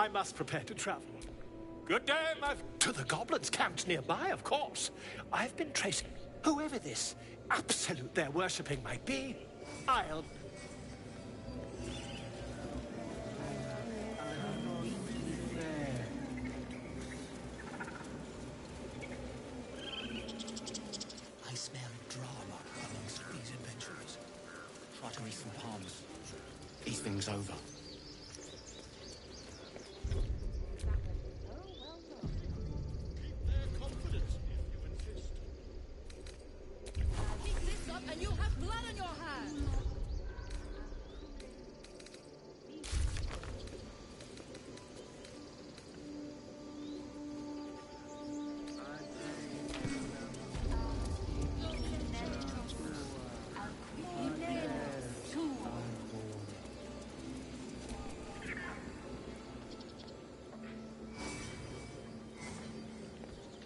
I must prepare to travel. Good day, my... To the goblins camped nearby, of course. I've been tracing whoever this absolute they're worshipping might be. I'll... I smell drama amongst these adventurers. Try to reach some palms. These things over.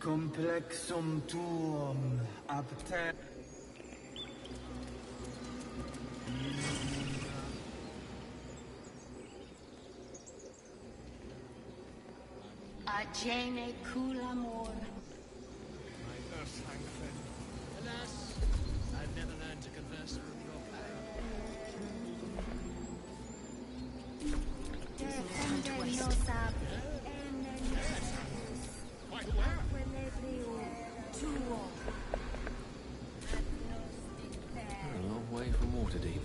Complexum tuum apte. Agene culamor. My earthling friend. Alas, I've never learned to converse with your quite aware. A long way from Waterdeep.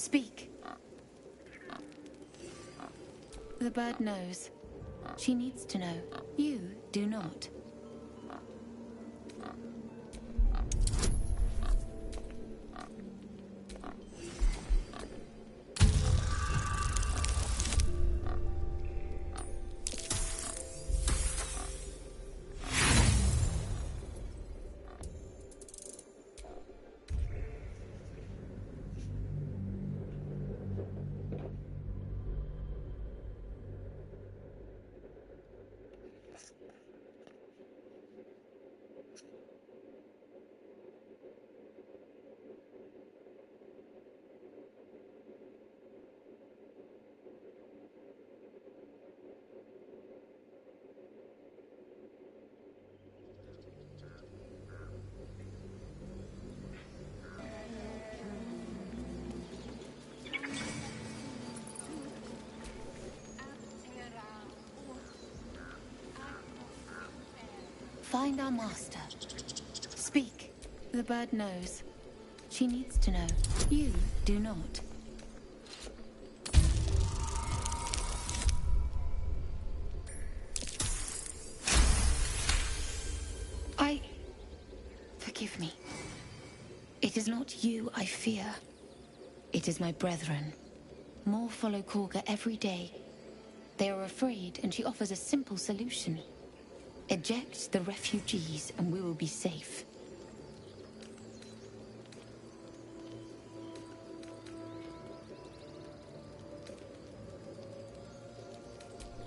Speak. The bird knows. She needs to know. You do not. Find our master. Speak. The bird knows. She needs to know. You do not. Forgive me. It is not you I fear. It is my brethren. More follow Korga every day. They are afraid, and she offers a simple solution. Eject the refugees, and we will be safe.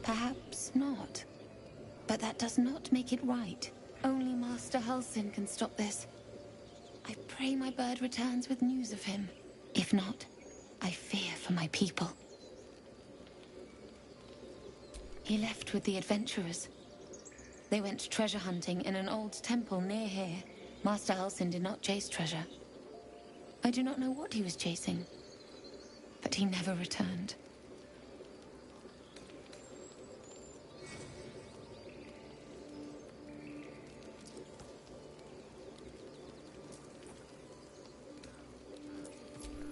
Perhaps not. But that does not make it right. Only Master Halsin can stop this. I pray my bird returns with news of him. If not, I fear for my people. He left with the adventurers. They went treasure hunting in an old temple near here. Master Halsin did not chase treasure. I do not know what he was chasing, but he never returned.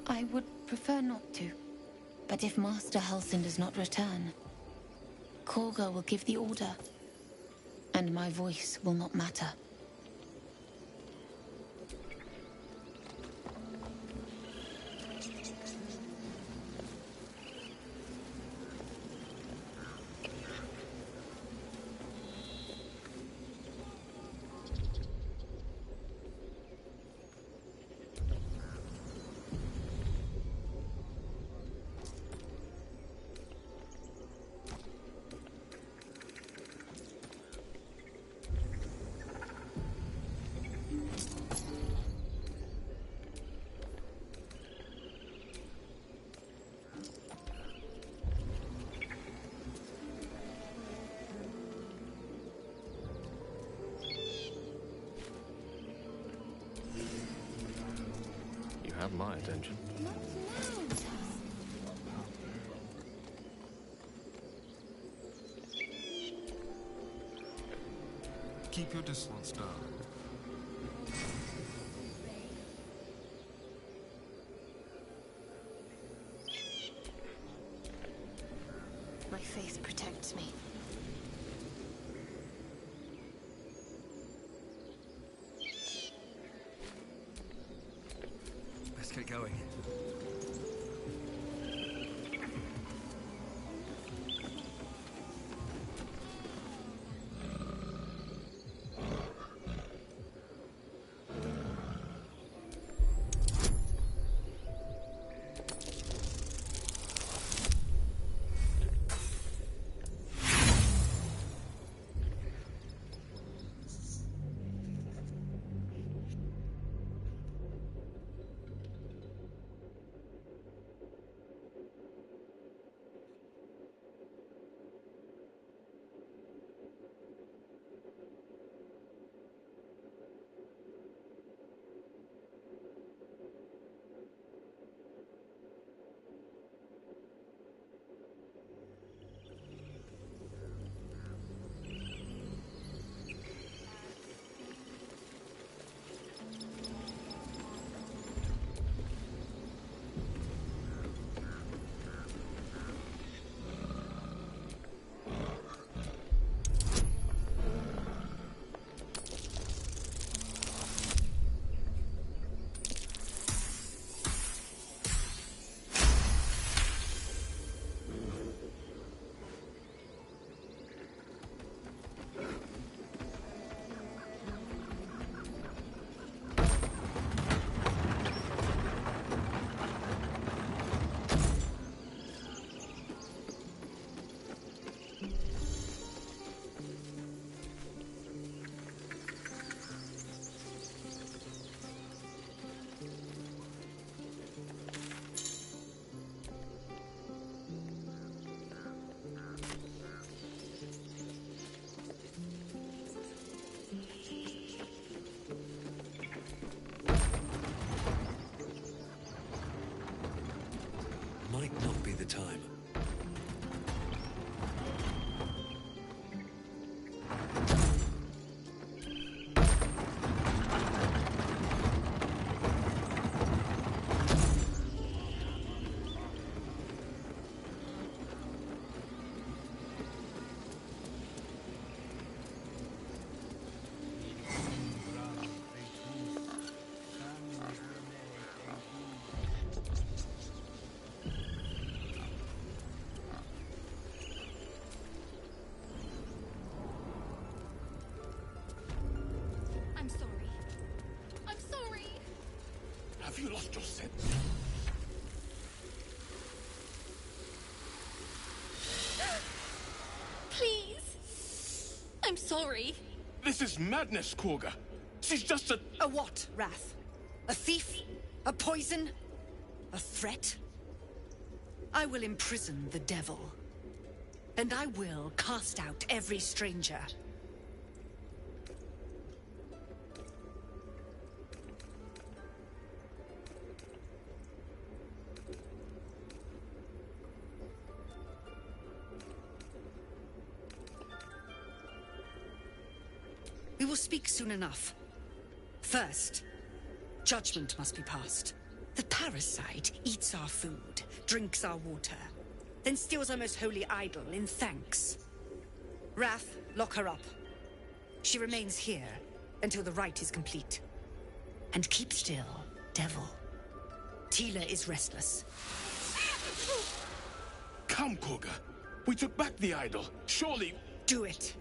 I would prefer not to, but if Master Halsin does not return, Korga will give the order, and my voice will not matter. Have my attention. Keep your distance, darling. My faith protects me. Let's get going. Have you lost your sense? Please. I'm sorry. This is madness, Korga. She's just a... A what, Wrath? A thief? A poison? A threat? I will imprison the devil. And I will cast out every stranger. We will speak soon enough. First, judgment must be passed. The parasite eats our food, drinks our water, then steals our most holy idol in thanks. Wrath, lock her up. She remains here until the rite is complete. And keep still, devil. Tila is restless. Come, Korga. We took back the idol. Surely... Do it.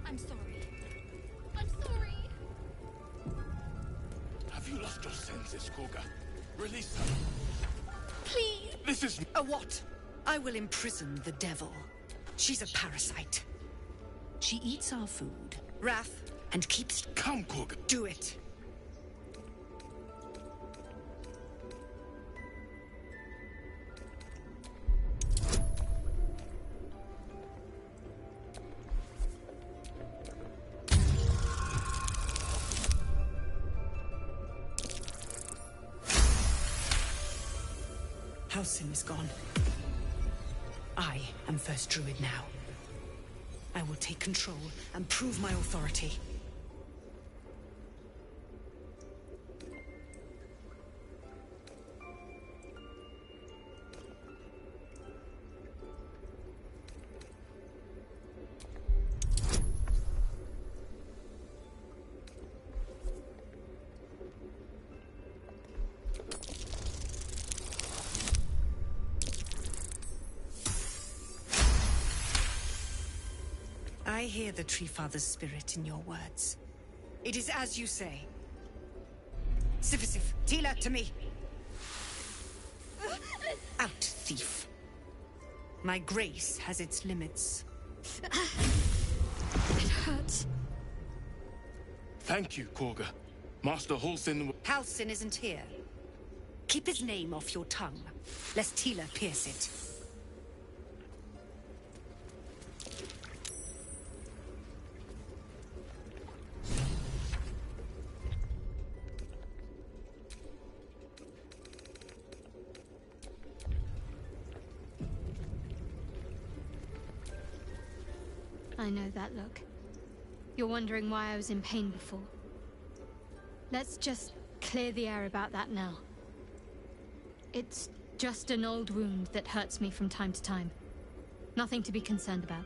I'm sorry. I'm sorry. Have you lost your senses, Korga? Release her. Please. This is... A what? I will imprison the devil. She's a parasite. She eats our food, wrath, and keeps... Come, Korga. Do it. Halsin is gone. I am first druid now. I will take control and prove my authority. I hear the Tree Father's spirit in your words. It is as you say. Sifisif, Tila, to me. Out, thief. My grace has its limits. It hurts. Thank you, Korga. Master Halsin... Halsin isn't here. Keep his name off your tongue, lest Tila pierce it. I know that look. You're wondering why I was in pain before. Let's just clear the air about that now. It's just an old wound that hurts me from time to time. Nothing to be concerned about.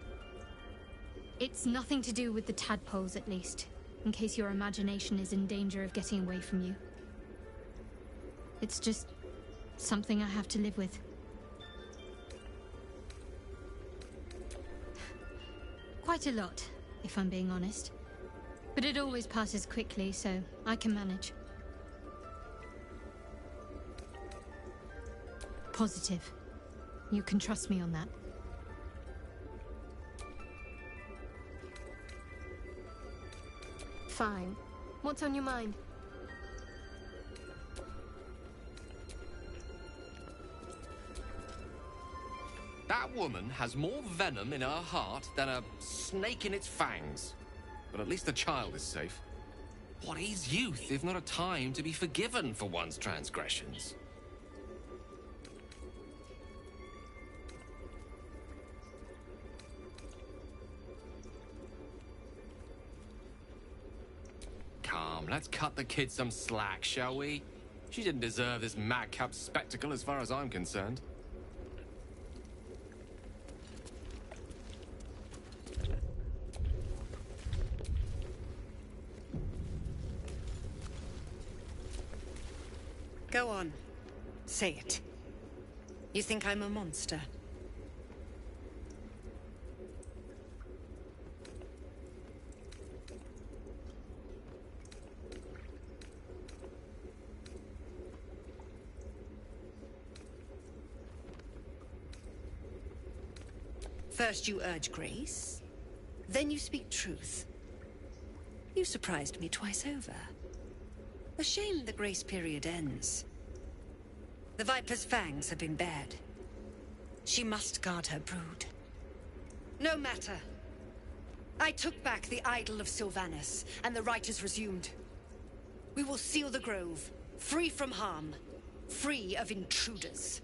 It's nothing to do with the tadpoles, at least, in case your imagination is in danger of getting away from you. It's just something I have to live with. Quite a lot, if I'm being honest. But it always passes quickly, so I can manage. Positive. You can trust me on that. Fine. What's on your mind? woman has more venom in her heart than a snake in its fangs. But at least the child is safe. What is youth if not a time to be forgiven for one's transgressions? Come, let's cut the kid some slack, shall we? She didn't deserve this madcap spectacle as far as I'm concerned. Go on. Say it. You think I'm a monster? First you urge grace, then you speak truth. You surprised me twice over. A shame the grace period ends. The Viper's fangs have been bared. She must guard her brood. No matter. I took back the idol of Sylvanus, and the rite is resumed. We will seal the grove, free from harm, free of intruders.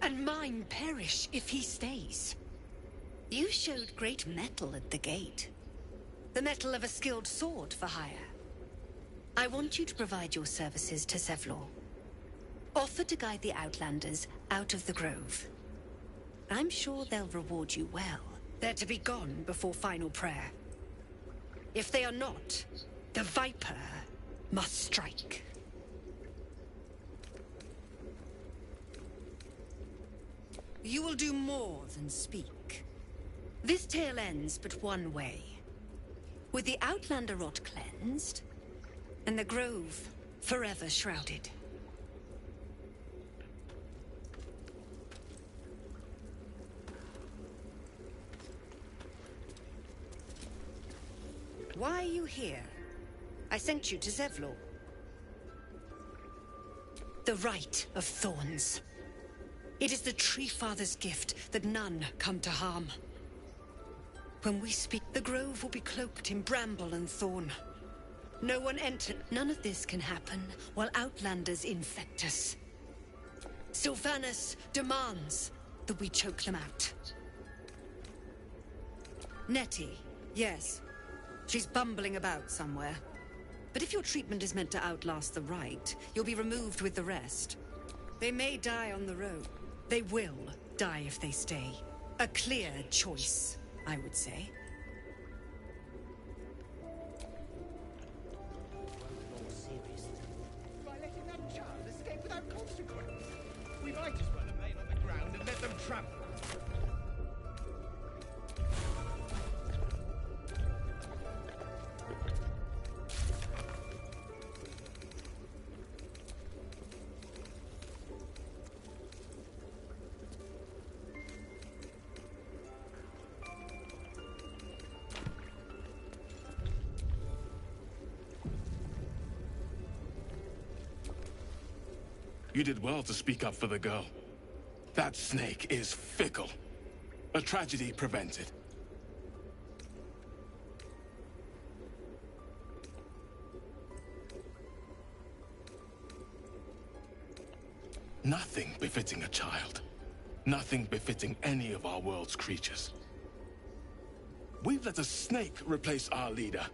And mine perish if he stays. You showed great mettle at the gate. The mettle of a skilled sword for hire. I want you to provide your services to Zevlor. Offer to guide the Outlanders out of the grove. I'm sure they'll reward you well. They're to be gone before final prayer. If they are not, the Viper must strike. You will do more than speak. This tale ends but one way. With the Outlander rot cleansed, and the grove forever shrouded. Why are you here? I sent you to Zevlor. The Rite of Thorns. It is the Tree Father's gift that none come to harm. When we speak, the grove will be cloaked in bramble and thorn. No one enter. None of this can happen while Outlanders infect us. Sylvanus demands that we choke them out. Nettie, yes. She's bumbling about somewhere. But if your treatment is meant to outlast the rite, you'll be removed with the rest. They may die on the road. They will die if they stay. A clear choice, I would say. By letting that child escape without consequence. We might as well have lain on the ground and let them travel. You did well to speak up for the girl. That snake is fickle. A tragedy prevented. Nothing befitting a child. Nothing befitting any of our world's creatures. We've let a snake replace our leader.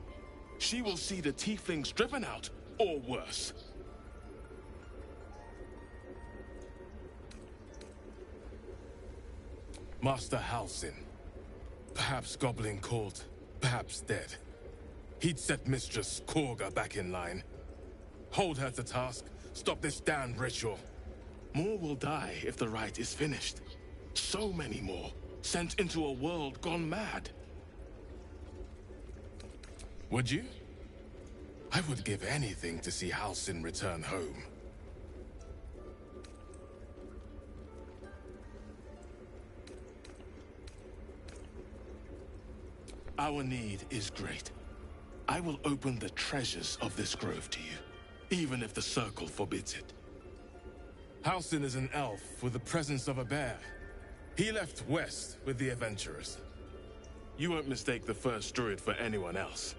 She will see the tieflings driven out, or worse. Master Halsin. Perhaps goblin caught, perhaps dead. He'd set Mistress Korga back in line. Hold her to task, stop this damned ritual. More will die if the rite is finished. So many more, sent into a world gone mad. Would you? I would give anything to see Halsin return home. Our need is great. I will open the treasures of this grove to you, even if the Circle forbids it. Halsin is an elf with the presence of a bear. He left west with the adventurers. You won't mistake the first druid for anyone else.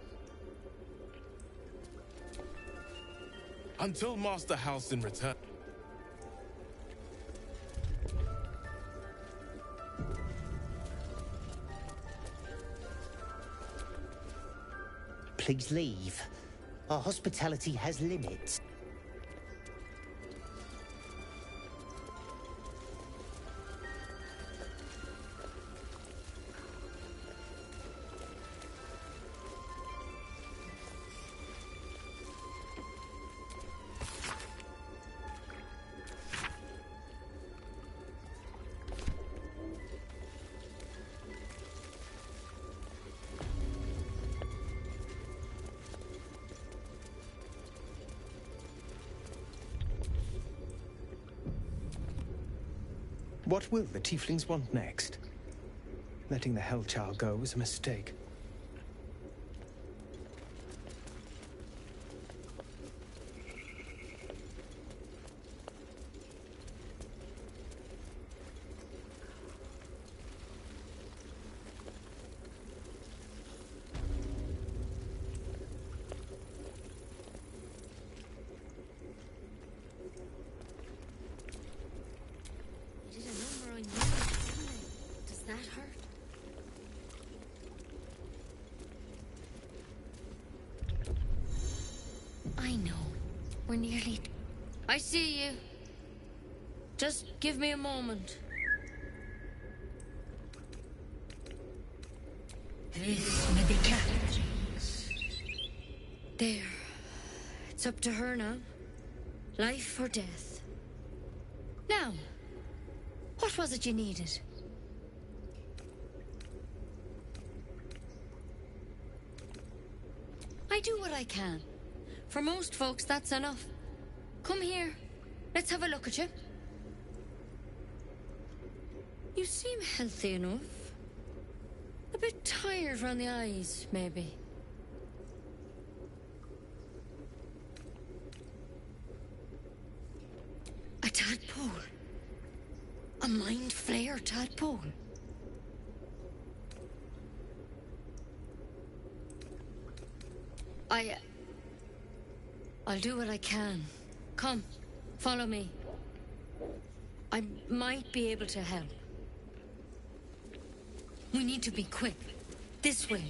Until Master Halsin returns. Please leave. Our hospitality has limits. What will the tieflings want next? Letting the Hellchild go was a mistake. I know. We're nearly... I see you. Just give me a moment. There. It's up to her now. Life or death. Now, what was it you needed? I do what I can. For most folks, that's enough. Come here. Let's have a look at you. You seem healthy enough. A bit tired around the eyes, maybe. A tadpole. A mind flayer tadpole. I'll do what I can. Come, follow me. I might be able to help. We need to be quick. This way.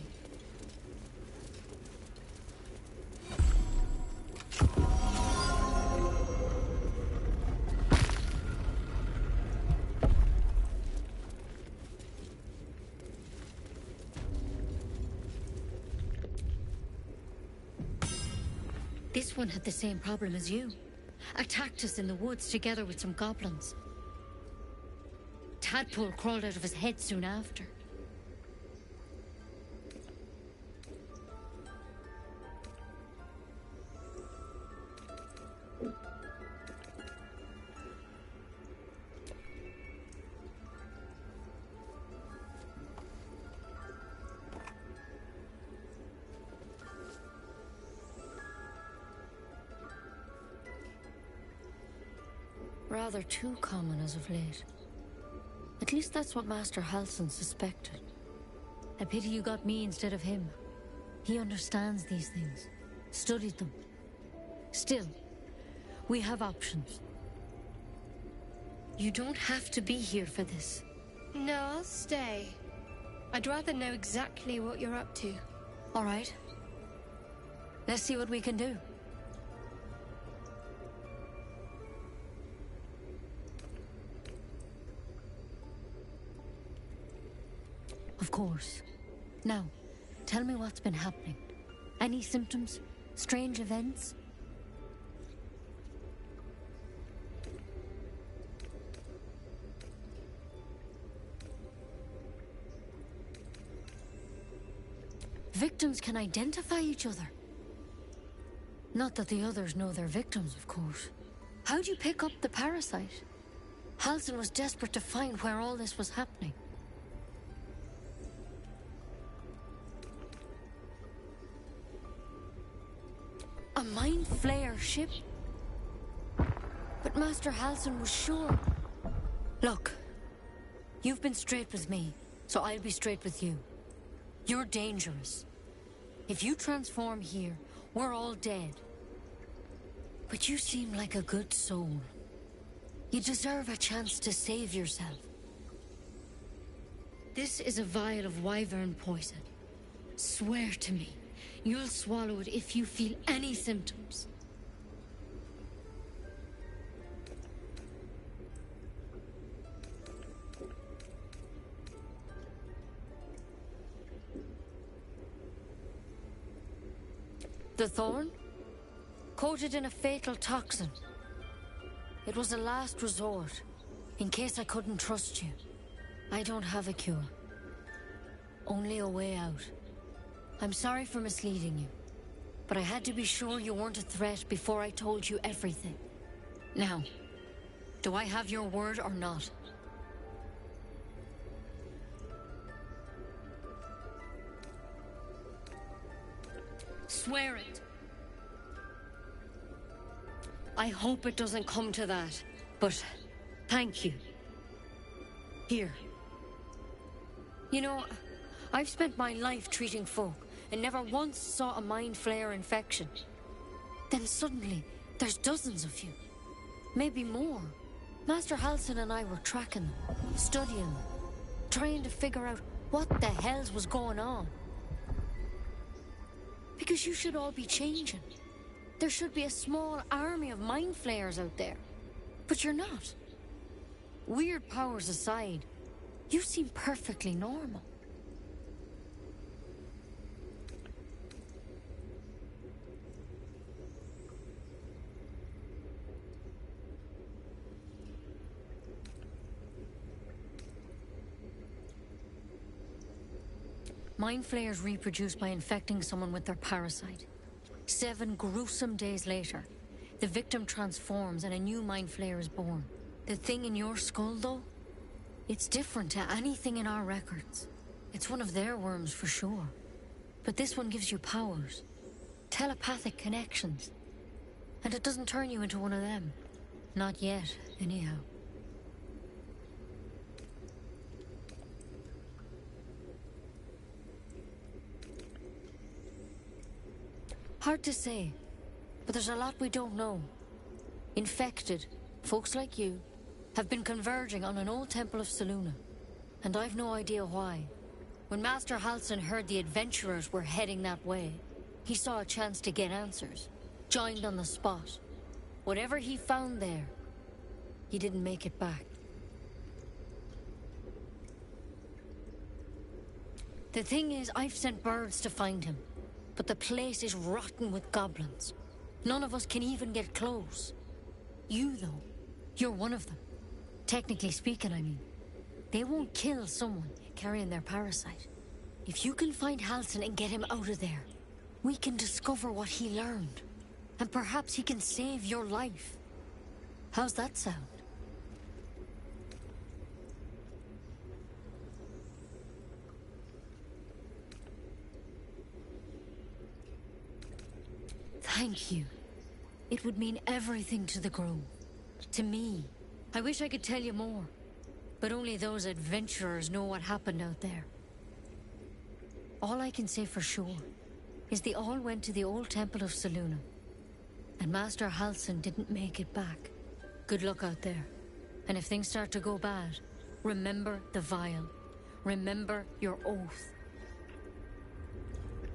This one had the same problem as you. Attacked us in the woods together with some goblins. Tadpole crawled out of his head soon after. Rather too common as of late. At least that's what Master Halsin suspected. A pity you got me instead of him. He understands these things. Studied them. Still, we have options. You don't have to be here for this. No, I'll stay. I'd rather know exactly what you're up to. All right. Let's see what we can do. Of course. Now, tell me what's been happening. Any symptoms? Strange events? Victims can identify each other. Not that the others know they're victims, of course. How'd you pick up the parasite? Halsin was desperate to find where all this was happening. flare ship? But Master Halsin was sure. Look, you've been straight with me, so I'll be straight with you. You're dangerous. If you transform here, we're all dead. But you seem like a good soul. You deserve a chance to save yourself. This is a vial of wyvern poison. Swear to me, you'll swallow it if you feel any symptoms. The thorn? Coated in a fatal toxin. It was a last resort, in case I couldn't trust you. I don't have a cure. Only a way out. I'm sorry for misleading you, but I had to be sure you weren't a threat before I told you everything. Now, do I have your word or not? Swear it. I hope it doesn't come to that, but thank you. Here. You know, I've spent my life treating folk and never once saw a mind flare infection. Then suddenly, there's dozens of you. Maybe more. Master Halsin and I were tracking them, studying them, trying to figure out what the hells was going on. Because you should all be changing. There should be a small army of mind flayers out there. But you're not. Weird powers aside, you seem perfectly normal. Mind flayers reproduce by infecting someone with their parasite. 7 gruesome days later, the victim transforms and a new mind flayer is born. The thing in your skull, though, it's different to anything in our records. It's one of their worms for sure. But this one gives you powers, telepathic connections. And it doesn't turn you into one of them. Not yet, anyhow. Hard to say, but there's a lot we don't know. Infected, folks like you, have been converging on an old temple of Selûne, and I've no idea why. When Master Halsin heard the adventurers were heading that way, he saw a chance to get answers, joined on the spot. Whatever he found there, he didn't make it back. The thing is, I've sent birds to find him. But the place is rotten with goblins. None of us can even get close. You, though, you're one of them. Technically speaking, I mean. They won't kill someone carrying their parasite. If you can find Halsin and get him out of there, we can discover what he learned. And perhaps he can save your life. How's that sound? Thank you. It would mean everything to the Grove. To me. I wish I could tell you more. But only those adventurers know what happened out there. All I can say for sure is they all went to the old temple of Selûne. And Master Halsin didn't make it back. Good luck out there. And if things start to go bad, remember the vial. Remember your oath.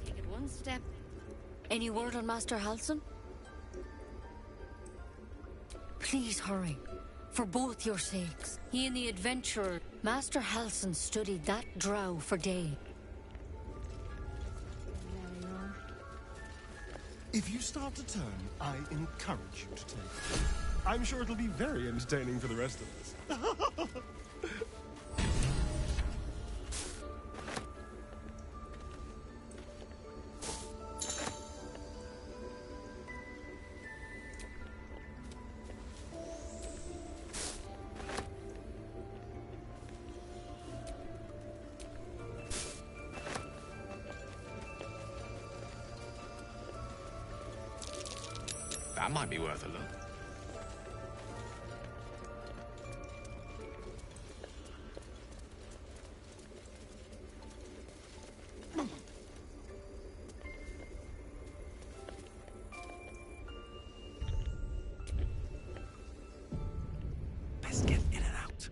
Take it one step. Any word on Master Halsin? Please hurry. For both your sakes. He and the adventurer, Master Halsin, studied that drow for days. If you start to turn, I encourage you to take it. I'm sure it'll be very entertaining for the rest of us. That might be worth a look. Best get in and out.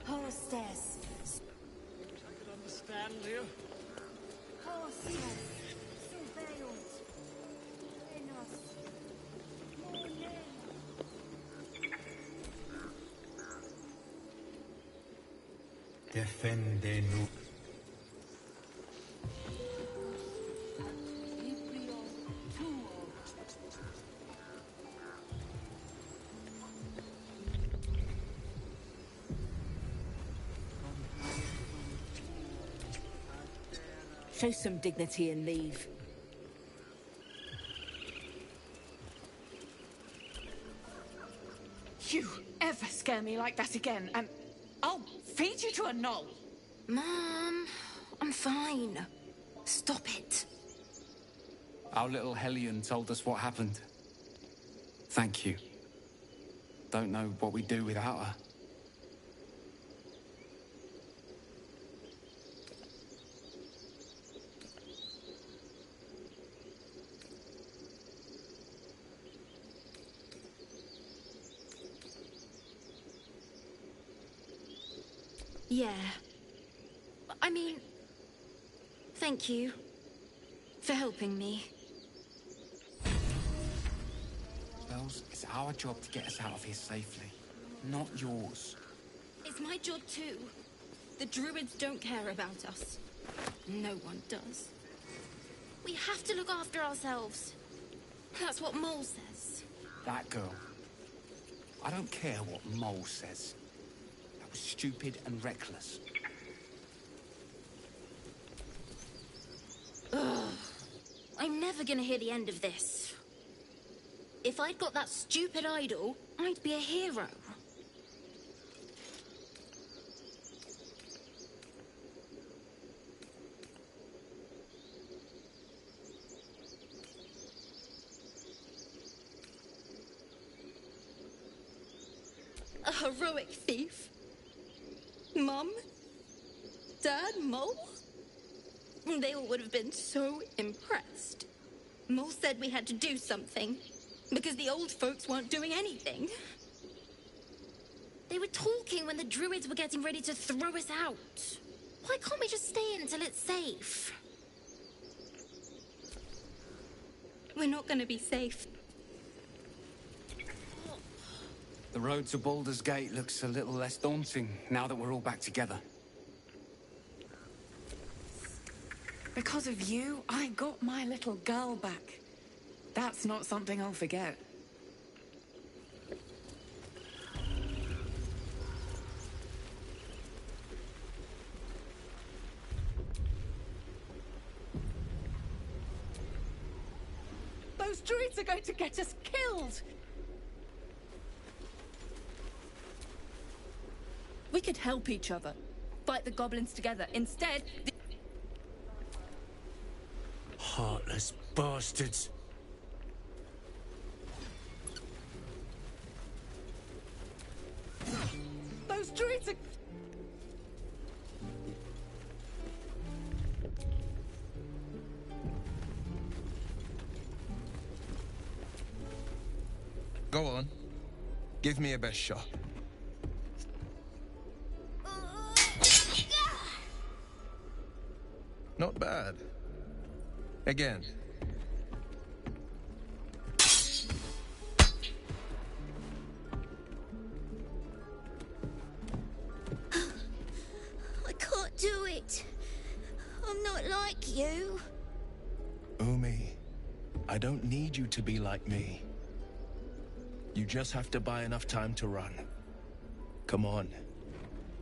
Hostess. I could understand you. Hostess. Surveillance. Enos. Monet. Defende-nous. Show some dignity and leave. You ever scare me like that again, and I'll feed you to a knoll. Mom, I'm fine. Stop it. Our little Hellion told us what happened. Thank you. Don't know what we'd do without her. Yeah. I mean, thank you for helping me. Bells, it's our job to get us out of here safely, not yours. It's my job too. The druids don't care about us. No one does. We have to look after ourselves. That's what Mole says. That girl. I don't care what Mole says. That was stupid and reckless. Ugh. I'm never gonna hear the end of this. If I'd got that stupid idol, I'd be a hero. A heroic thief? Mum? Dad? Mole? They all would have been so impressed. Mole said we had to do something, because the old folks weren't doing anything. They were talking when the druids were getting ready to throw us out. Why can't we just stay in until it's safe? We're not gonna be safe. The road to Baldur's Gate looks a little less daunting now that we're all back together. Because of you, I got my little girl back. That's not something I'll forget. Those druids are going to get us killed! We could help each other. Fight the goblins together. Instead, Heartless bastards. those druids are... Go on. Give me a best shot. Not bad. Again. I can't do it. I'm not like you. Umi, I don't need you to be like me. You just have to buy enough time to run. Come on.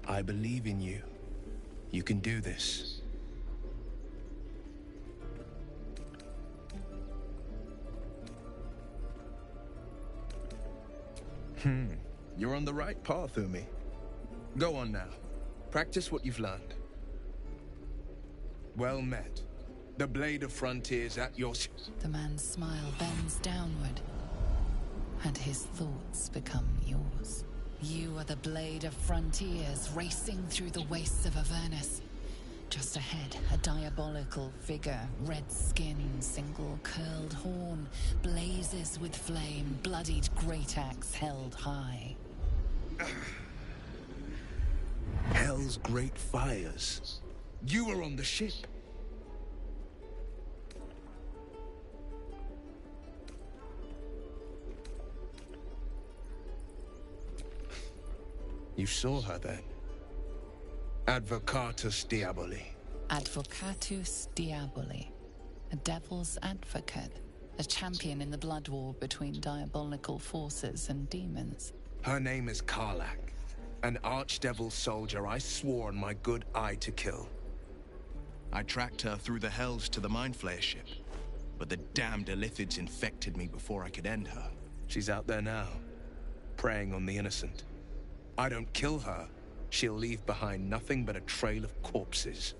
I believe in you. You can do this. You're on the right path, Umi. Go on now. Practice what you've learned. Well met. The blade of frontiers at your... The man's smile bends downward, and his thoughts become yours. You are the blade of frontiers racing through the wastes of Avernus. Just ahead, a diabolical figure, red skin, single curled horn, blazes with flame, bloodied great axe held high. Hell's great fires. You were on the ship. You saw her then? Advocatus Diaboli. Advocatus Diaboli. A devil's advocate. A champion in the blood war between diabolical forces and demons. Her name is Karlach. An archdevil soldier I swore on my good eye to kill. I tracked her through the hells to the Mind Flayer ship, but the damned Illithids infected me before I could end her. She's out there now, preying on the innocent. I don't kill her, she'll leave behind nothing but a trail of corpses.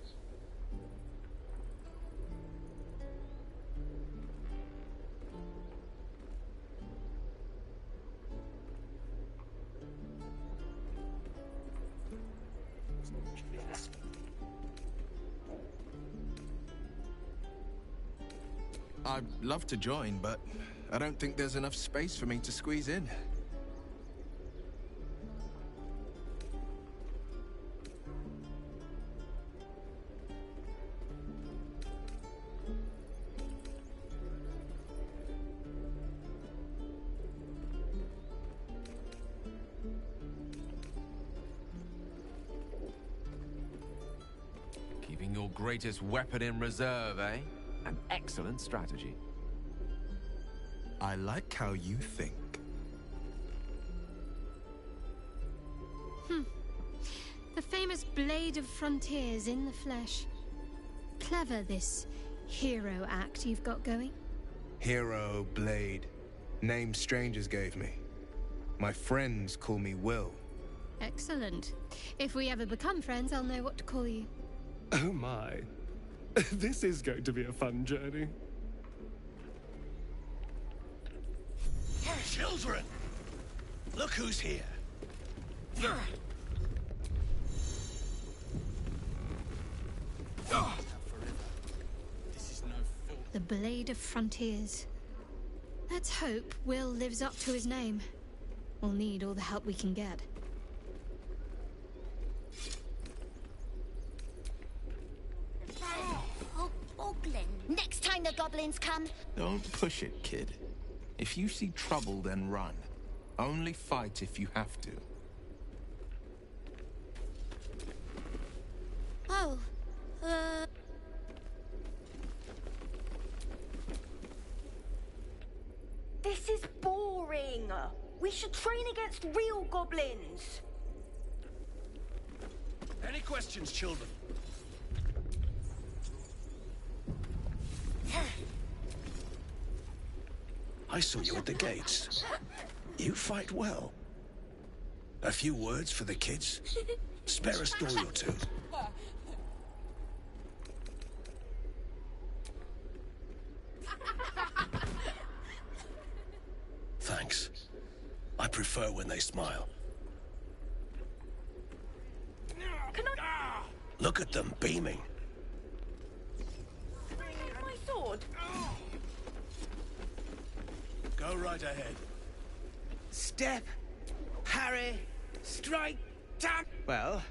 I'd love to join, but I don't think there's enough space for me to squeeze in. Keeping your greatest weapon in reserve, eh? An excellent strategy. I like how you think. The famous Blade of Frontiers in the flesh. Clever, this hero act you've got going. Hero, Blade. Names strangers gave me. My friends call me Will. Excellent. If we ever become friends, I'll know what to call you. Oh my. This is going to be a fun journey. Children! Look who's here. The Blade of Frontiers. Let's hope Will lives up to his name. We'll need all the help we can get. Oh, Boglin. Next time the goblins come. Don't push it, kid. If you see trouble, then run. Only fight if you have to. Oh, This is boring. We should train against real goblins. Any questions, children? I saw you at the gates. You fight well. A few words for the kids? Spare a story or two. Thanks. I prefer when they smile. Look at them beaming. My sword. Go right ahead. Step, parry, strike, tap. Well,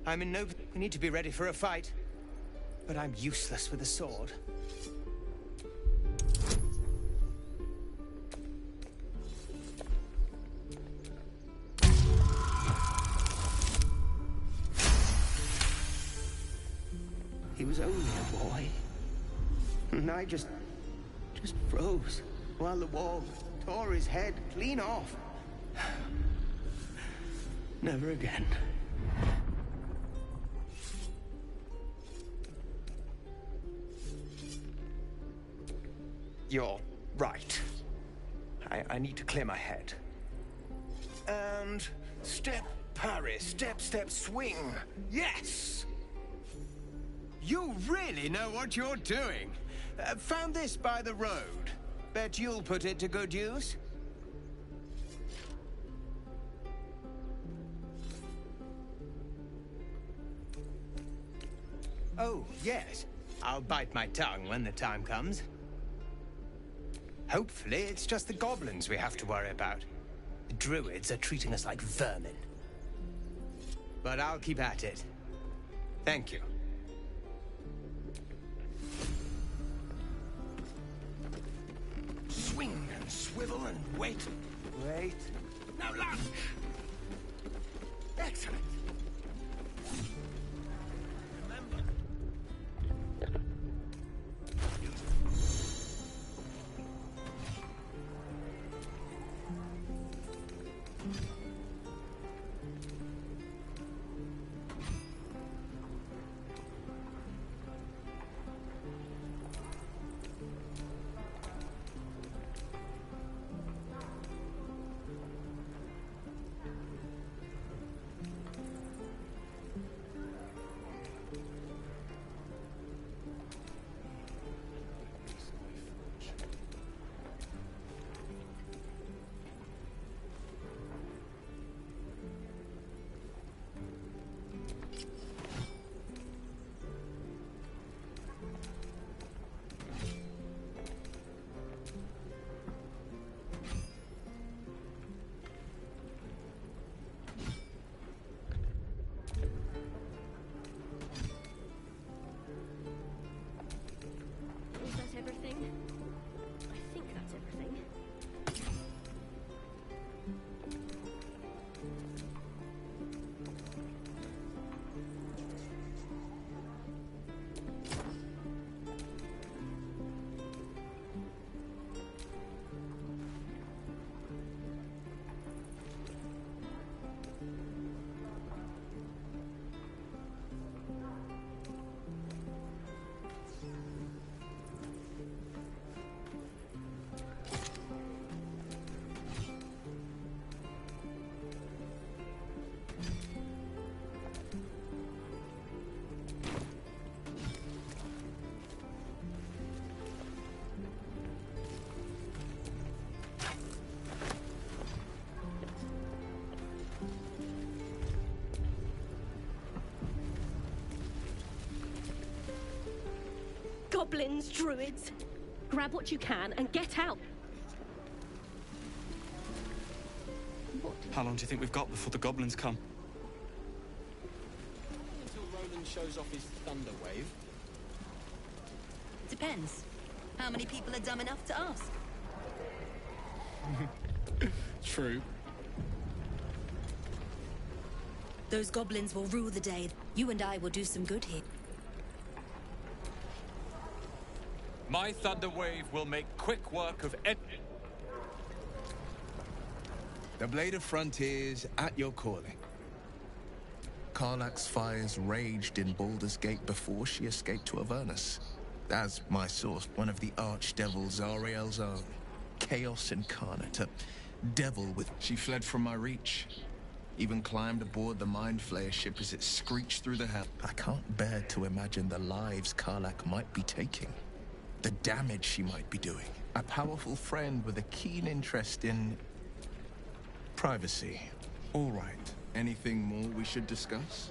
I'm in no... We need to be ready for a fight. But I'm useless with a sword. He was only a boy. And I just froze while the wall tore his head clean off. Never again. You're right. I need to clear my head. And step, parry, step, step, swing. Yes! You really know what you're doing. Found this by the road. Bet you'll put it to good use. Oh, yes. I'll bite my tongue when the time comes. Hopefully, it's just the goblins we have to worry about. The druids are treating us like vermin. But I'll keep at it. Thank you. Swing and swivel and wait. Wait. Now lunge! Excellent. Remember. Everything? I think that's everything. Goblins, druids. Grab what you can and get out. How long do you think we've got before the goblins come? Until Roland shows off his thunder wave. Depends. How many people are dumb enough to ask? True. Those goblins will rule the day. You and I will do some good here. My thunder wave will make quick work of The Blade of Frontiers at your calling. Karlach's fires raged in Baldur's Gate before she escaped to Avernus. As my source, one of the archdevil Zariel's own. Chaos incarnate, devil with... She fled from my reach. Even climbed aboard the Mind Flayer ship as it screeched through the hell. I can't bear to imagine the lives Karlach might be taking. The damage she might be doing. A powerful friend with a keen interest in... privacy. All right. Anything more we should discuss?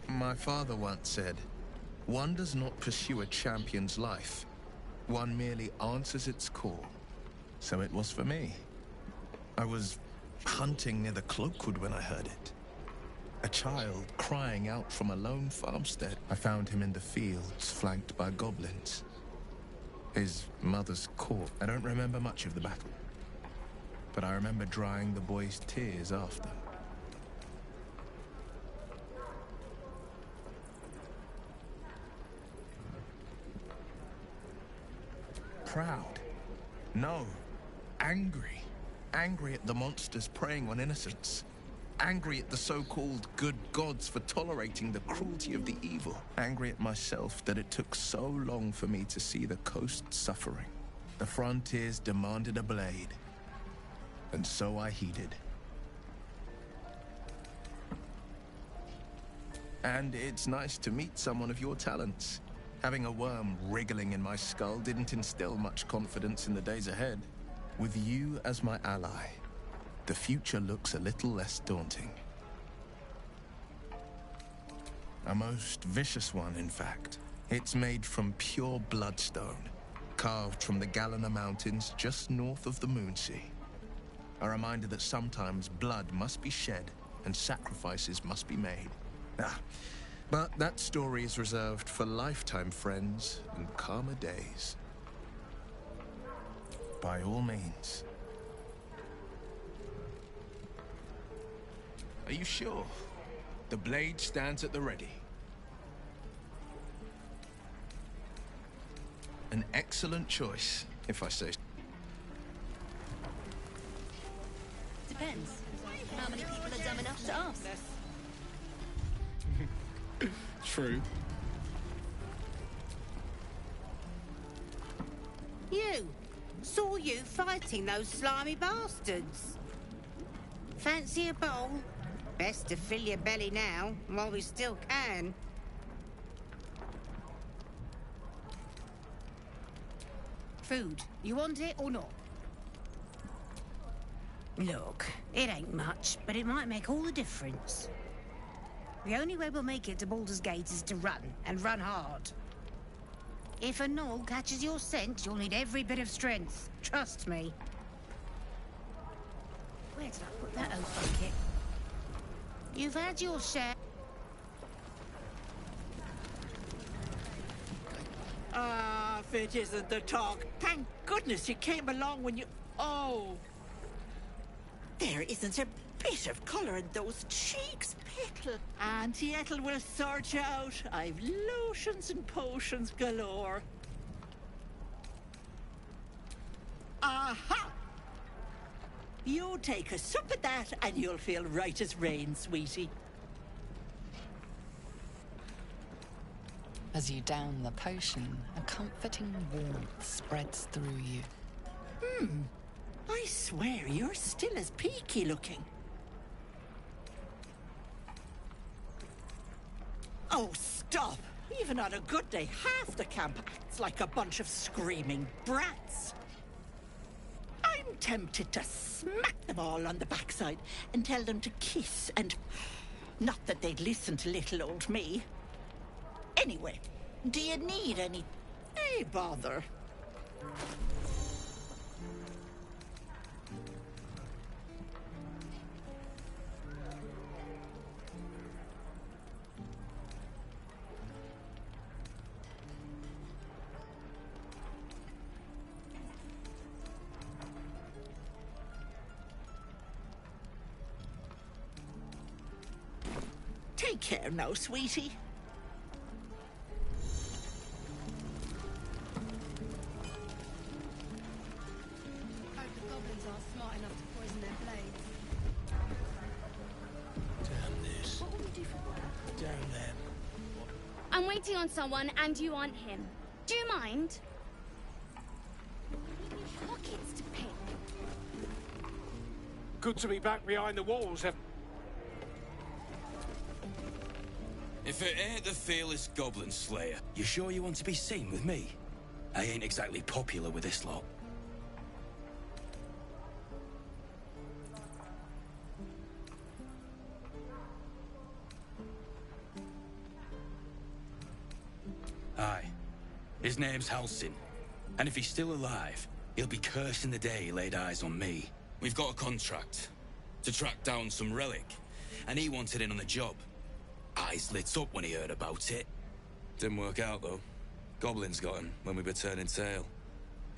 My father once said, one does not pursue a champion's life. One merely answers its call. So it was for me. I was hunting near the Cloakwood when I heard it. A child crying out from a lone farmstead. I found him in the fields, flanked by goblins. His mother's corpse. I don't remember much of the battle, but I remember drying the boy's tears after. Proud? No. Angry. Angry at the monsters preying on innocents. Angry at the so-called good gods for tolerating the cruelty of the evil. Angry at myself that it took so long for me to see the coast suffering. The frontiers demanded a blade, and so I heeded. And it's nice to meet someone of your talents. Having a worm wriggling in my skull didn't instill much confidence in the days ahead. With you as my ally, the future looks a little less daunting. A most vicious one, in fact. It's made from pure bloodstone, carved from the Galena Mountains just north of the Moonsea. A reminder that sometimes blood must be shed and sacrifices must be made. But that story is reserved for lifetime friends and calmer days. By all means. Are you sure? The blade stands at the ready. An excellent choice, if I say so. Depends. How many people are dumb enough to ask? True. You! Saw you fighting those slimy bastards. Fancy a bowl? Best to fill your belly now, while we still can. Food. You want it or not? Look, it ain't much, but it might make all the difference. The only way we'll make it to Baldur's Gate is to run, and run hard. If a gnoll catches your scent, you'll need every bit of strength. Trust me. Where did I put that old bucket? You've had your share. Ah, if it isn't the talk. Thank goodness you came along when you... Oh! There isn't a bit of colour in those cheeks, Pickle. Auntie Ethel will sort you out. I've lotions and potions galore. Aha! You take a sup at that and you'll feel right as rain, sweetie. As you down the potion, a comforting warmth spreads through you. I swear you're still as peaky looking. Oh, stop! Even on a good day, half the camp acts like a bunch of screaming brats. I'm tempted to smack them all on the backside and tell them to kiss and... Not that they'd listen to little old me. Anyway, do you need any... Hey, bother. Take care now, sweetie. Hope the goblins aren't smart enough to poison their blades. Damn this. What will we do for work? Damn them. I'm waiting on someone and you aren't him. Do you mind? Pockets to pick. Good to be back behind the walls. If it ain't the fearless Goblin Slayer, you sure you want to be seen with me? I ain't exactly popular with this lot. Aye. His name's Halsin. And if he's still alive, he'll be cursing the day he laid eyes on me. We've got a contract to track down some relic, and he wanted in on the job. Eyes lit up when he heard about it. Didn't work out, though. Goblins got him when we were turning tail.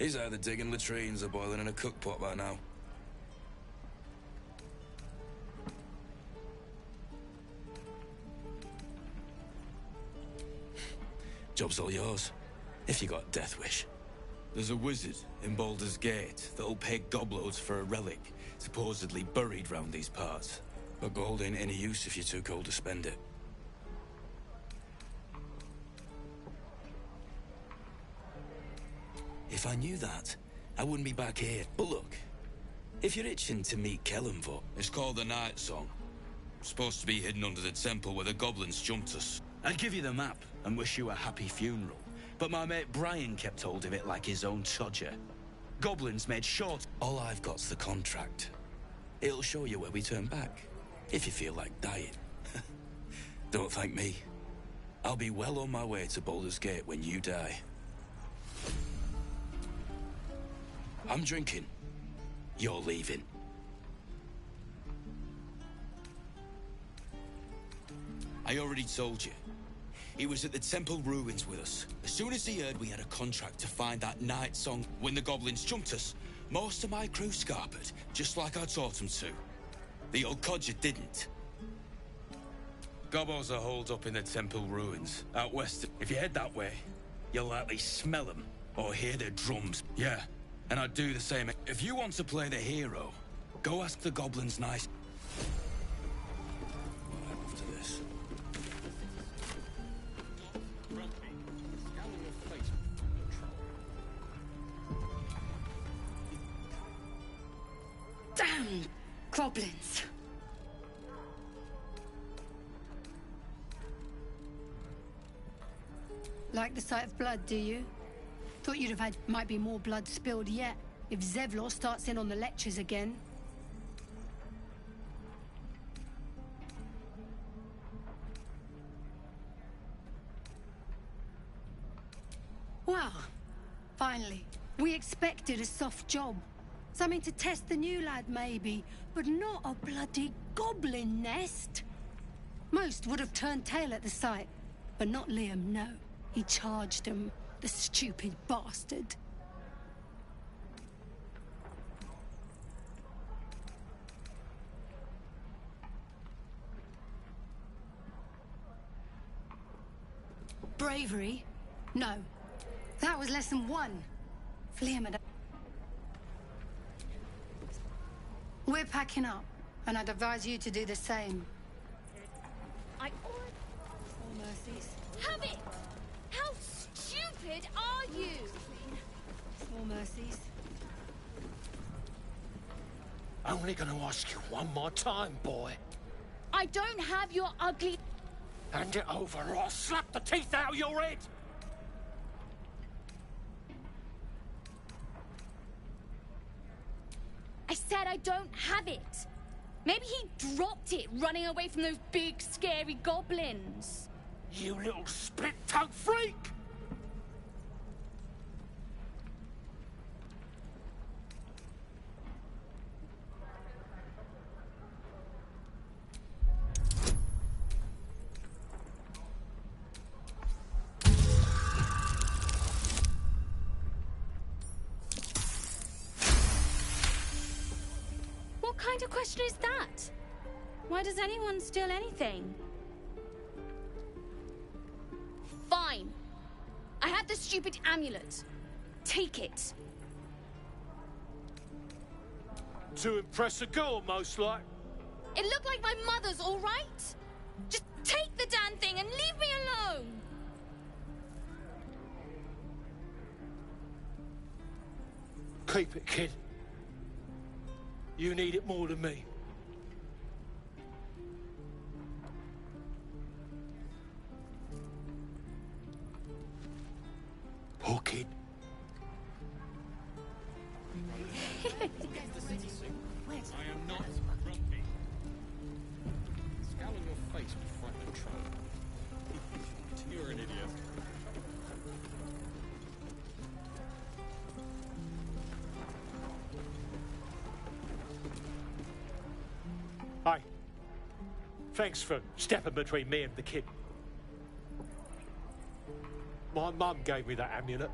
He's either digging latrines or boiling in a cookpot by now. Job's all yours, if you got a death wish. There's a wizard in Baldur's Gate that'll pay gobloads for a relic, supposedly buried round these parts. But gold ain't any use if you're too cold to spend it. If I knew that, I wouldn't be back here. But look, if you're itching to meet Kellenvoort, it's called the Night Song. Supposed to be hidden under the temple where the goblins jumped us. I'd give you the map and wish you a happy funeral, but my mate Brian kept hold of it like his own Todger. Goblins made short. All I've got's the contract. It'll show you where we turn back, if you feel like dying. Don't thank me. I'll be well on my way to Baldur's Gate when you die. I'm drinking. You're leaving. I already told you. He was at the temple ruins with us. As soon as he heard we had a contract to find that Night Song when the goblins jumped us, most of my crew scarpered, just like I taught them to. The old codger didn't. Gobos are holed up in the temple ruins, out west. If you head that way, you'll likely smell them, or hear their drums. Yeah, and I'd do the same. If you want to play the hero, go ask the goblins nice. After this. Damn goblins. Like the sight of blood, do you? Thought you'd have had might be more blood spilled yet if Zevlor starts in on the lectures again. Well, finally. We expected a soft job. Something to test the new lad, maybe, but not a bloody goblin nest. Most would have turned tail at the sight, but not Liam, no. He charged him, the stupid bastard. Bravery? No. That was lesson 1. Liam had... We're packing up, and I'd advise you to do the same. I already... Small mercies. Have it! How stupid are you? Small mercies. Only gonna ask you one more time, boy. I don't have your ugly... Hand it over or I'll slap the teeth out of your head! I said I don't have it. Maybe he dropped it running away from those big, scary goblins. You little split-tongued freak! What kind of question is that? Why does anyone steal anything? Fine. I have the stupid amulet. Take it. To impress a girl, most like. It looked like my mother's, all right? Just take the damn thing and leave me alone. Keep it, kid. You need it more than me. Poor kid. I am not grumpy. Scowl on your face would frighten a troll. You're an idiot. Hi. Thanks for stepping between me and the kid. My mum gave me that amulet.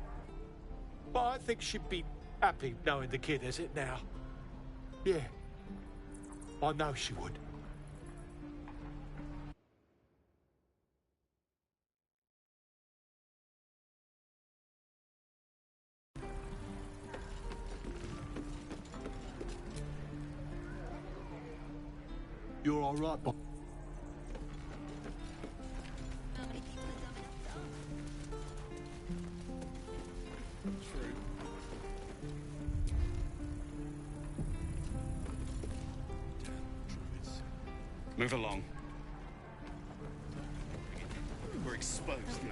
But I think she'd be happy knowing the kid has it now. Yeah. I know she would. You're all right, Bob. Move along. We're exposed now.